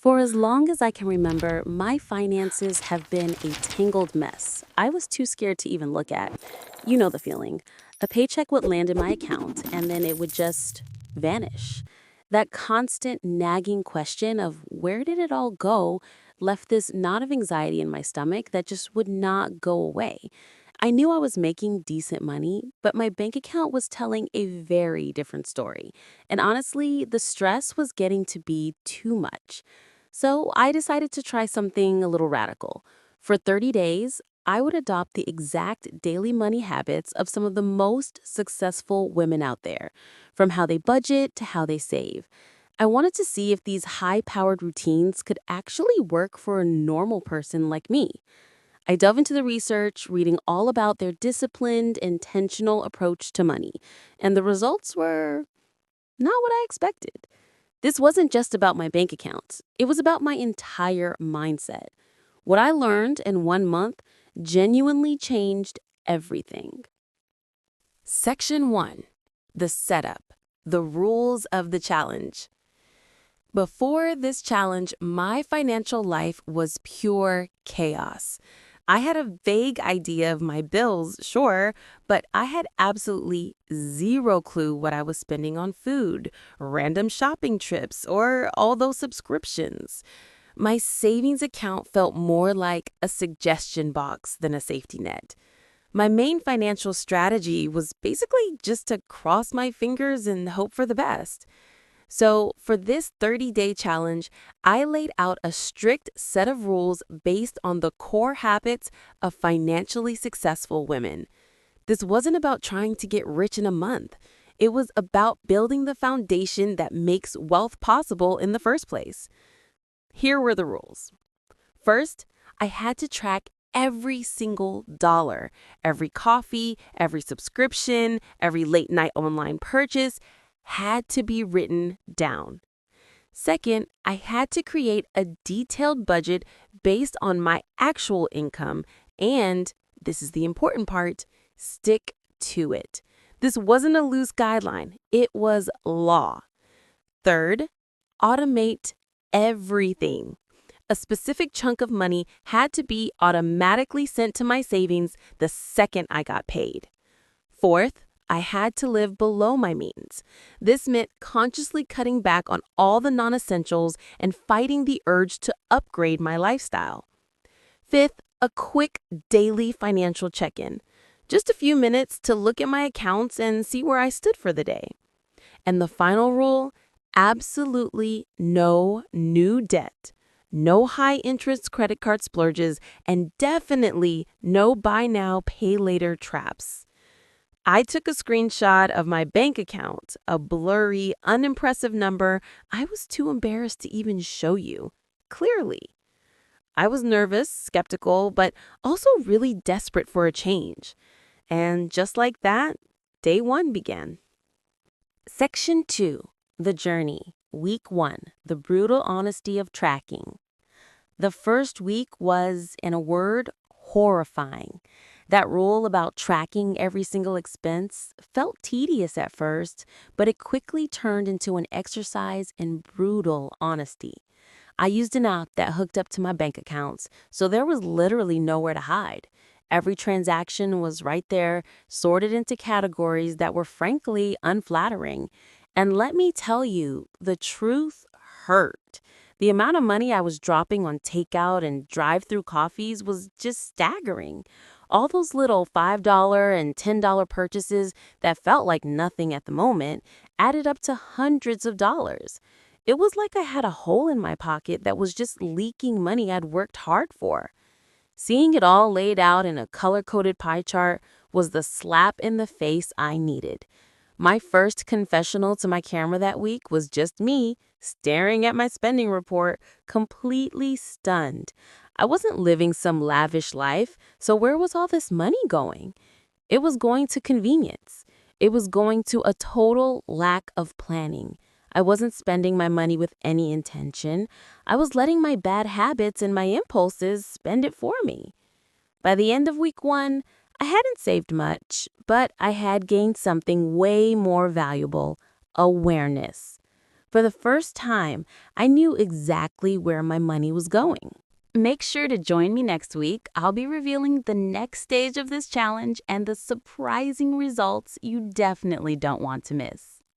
For as long as I can remember, my finances have been a tangled mess I was too scared to even look at. You know the feeling. A paycheck would land in my account and then it would just vanish. That constant nagging question of where did it all go left this knot of anxiety in my stomach that just would not go away. I knew I was making decent money, but my bank account was telling a very different story. And honestly, the stress was getting to be too much. So I decided to try something a little radical. For 30 days, I would adopt the exact daily money habits of some of the most successful women out there, from how they budget to how they save. I wanted to see if these high powered routines could actually work for a normal person like me. I dove into the research, reading all about their disciplined, intentional approach to money, and the results were not what I expected. This wasn't just about my bank account, it was about my entire mindset. What I learned in 1 month genuinely changed everything. Section 1. The Setup. The Rules of the Challenge. Before this challenge, my financial life was pure chaos. I had a vague idea of my bills, sure, but I had absolutely zero clue what I was spending on food, random shopping trips, or all those subscriptions. My savings account felt more like a suggestion box than a safety net. My main financial strategy was basically just to cross my fingers and hope for the best. So, for this 30-day challenge, I laid out a strict set of rules based on the core habits of financially successful women. This wasn't about trying to get rich in a month. It was about building the foundation that makes wealth possible in the first place. Here were the rules. First, I had to track every single dollar. Every coffee, every subscription, every late night online purchase had to be written down. Second, I had to create a detailed budget based on my actual income and, this is the important part, stick to it. This wasn't a loose guideline, it was law. Third, automate everything. A specific chunk of money had to be automatically sent to my savings the second I got paid. Fourth, I had to live below my means. This meant consciously cutting back on all the non-essentials and fighting the urge to upgrade my lifestyle. Fifth, a quick daily financial check-in. Just a few minutes to look at my accounts and see where I stood for the day. And the final rule, absolutely no new debt. No high interest credit card splurges, and definitely no buy now, pay later traps. I took a screenshot of my bank account, a blurry, unimpressive number I was too embarrassed to even show you. Clearly. I was nervous, skeptical, but also really desperate for a change. And just like that, day 1 began. Section 2. The Journey. Week 1. The Brutal Honesty of Tracking. The first week was, in a word, horrifying. That rule about tracking every single expense felt tedious at first, but it quickly turned into an exercise in brutal honesty. I used an app that hooked up to my bank accounts, so there was literally nowhere to hide. Every transaction was right there, sorted into categories that were frankly unflattering. And let me tell you, the truth hurt. The amount of money I was dropping on takeout and drive-through coffees was just staggering. All those little $5 and $10 purchases that felt like nothing at the moment added up to hundreds of dollars. It was like I had a hole in my pocket that was just leaking money I'd worked hard for. Seeing it all laid out in a color-coded pie chart was the slap in the face I needed. My first confessional to my camera that week was just me staring at my spending report, completely stunned. I wasn't living some lavish life, so where was all this money going? It was going to convenience. It was going to a total lack of planning. I wasn't spending my money with any intention. I was letting my bad habits and my impulses spend it for me. By the end of week 1, I hadn't saved much, but I had gained something way more valuable: awareness. For the first time, I knew exactly where my money was going. Make sure to join me next week. I'll be revealing the next stage of this challenge and the surprising results you definitely don't want to miss.